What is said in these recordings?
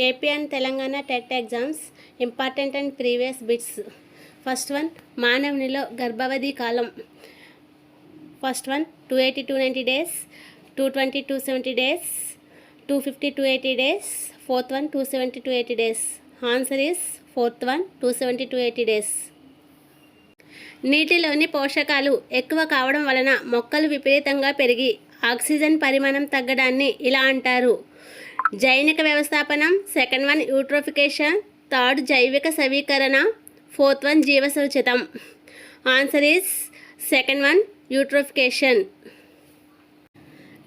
AP and Telangana TET exams, important and previous bits. First one, మానవునిలో గర్భావధి column. First one, 280 290 days, 220 270 days, 250 280 days. Fourth one, 270 280 days. Answer is fourth one, 270 280 days. నీటిలోని పోషకాలు ఎక్కువ కావడం వలన మొక్కలు విపరీతంగా పెరిగి oxygen పరిమాణం తగ్గడాన్ని ఇలా అంటారు. జైనిక వ్యవస్థాపనం. Second one eutrophication. థర్డ్ జైవిక సవీకరణ. ఫోర్త్ వన్ జీవసూచితం. Answer is second one eutrophication.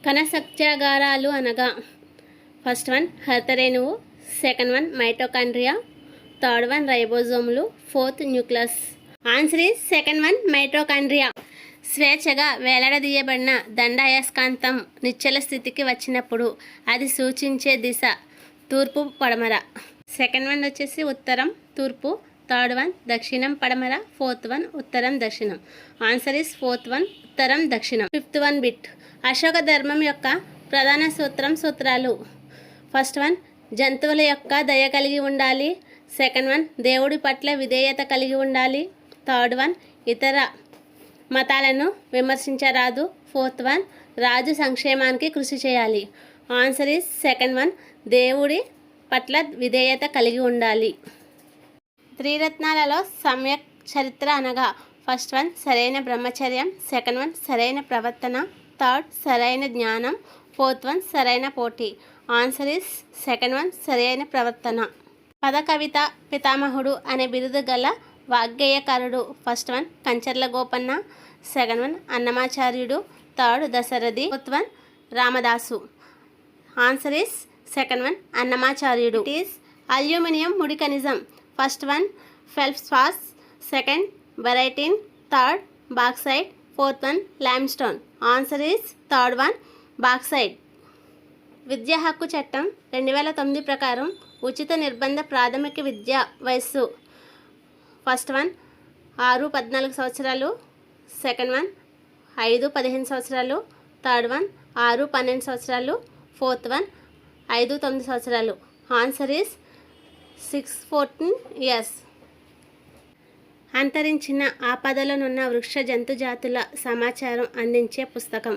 కణసత్యాగారాలు అనగా ఫస్ట్ వన్ హరితరేణువు, second one mitochondria, third one రైబోజోములు, fourth nucleus. Answer is second one mitochondria. స్వేచ్ఛగా వేలాడదీయబడిన దండాయస్కాంతం నిశ్చల స్థితికి వచ్చినప్పుడు అది సూచించే దిశ తూర్పు పడమర. సెకండ్ వన్ వచ్చేసి ఉత్తరం తూర్పు, థర్డ్ వన్ దక్షిణం పడమర, ఫోర్త్ వన్ ఉత్తరం దక్షిణం. ఆన్సర్ ఈస్ ఫోర్త్ వన్ ఉత్తరం దక్షిణం. Fifth one bit. అశోక ధర్మం యొక్క ప్రధాన సూత్రాలు. ఫస్ట్ వన్ జంతువుల యొక్క దయ కలిగి ఉండాలి. సెకండ్ వన్ దేవుడి పట్ల విధేయత కలిగి ఉండాలి. థర్డ్ వన్ ఇతర మతాలను విమర్శించరాదు. ఫోర్త్ వన్ రాజు సంక్షేమానికి కృషి చేయాలి. ఆన్సర్ ఈస్ సెకండ్ వన్ దేవుడి పట్ల విధేయత కలిగి ఉండాలి. త్రిరత్నాలలో సమ్యక్ చరిత్ర అనగా ఫస్ట్ వన్ సరైన బ్రహ్మచర్యం, సెకండ్ వన్ సరైన ప్రవర్తన, థర్డ్ సరైన జ్ఞానం, ఫోర్త్ వన్ సరైన పోటీ. ఆన్సర్ ఈస్ సెకండ్ వన్ సరైన ప్రవర్తన. పద కవిత పితామహుడు అనే బిరుదు గల వాగ్గేయకారుడు. First one Kancharla Gopanna, second one అన్నమాచార్యుడు, third Dasarathi, fourth one Ramadasu. Answer is second one అన్నమాచార్యుడు. ఇట్ ఈస్ అల్యూమినియం ముడి ఖనిజం. ఫస్ట్ వన్ ఫెల్ప్స్పాస్, సెకండ్ బెరైటిన్, third bauxite, fourth one limestone. Answer is third one bauxite. విద్యా హక్కు చట్టం 2009 ప్రకారం ఉచిత నిర్బంధ ప్రాథమిక విద్యా వయస్సు ఫస్ట్ వన్ 6-14 సంవత్సరాలు, సెకండ్ వన్ 5-15 సంవత్సరాలు, థర్డ్ వన్ 6-12 సంవత్సరాలు, ఫోర్త్ వన్ 5-9 సంవత్సరాలు. Answer is 6-14 years. అంతరించిన ఆపదలోనున్న వృక్ష జంతు జాతుల సమాచారం అందించే పుస్తకం.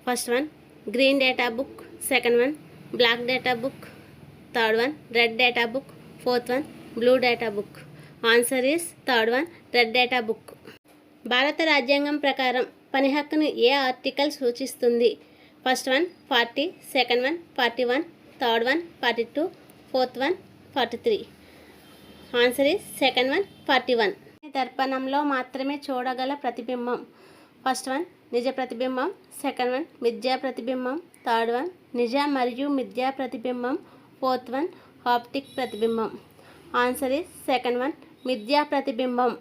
First one green data book, second one black data book, third one red data book, fourth one blue data book. Answer is third one red data book. భారత రాజ్యాంగం ప్రకారం పని హక్కును ఏ ఆర్టికల్ సూచిస్తుంది? First one 40, second one 41, third one 42, fourth one 43. Answer is second one 41. దర్పణంలో మాత్రమే చూడగల ప్రతిబింబం. ఫస్ట్ వన్ నిజ ప్రతిబింబం, సెకండ్ వన్ మిథ్యా ప్రతిబింబం, థర్డ్ వన్ నిజ మరియు మిథ్యా ప్రతిబింబం, ఫోర్త్ వన్ ఆప్టిక్ ప్రతిబింబం. ఆన్సర్ ఈస్ సెకండ్ వన్ మిథ్యా ప్రతిబింబం.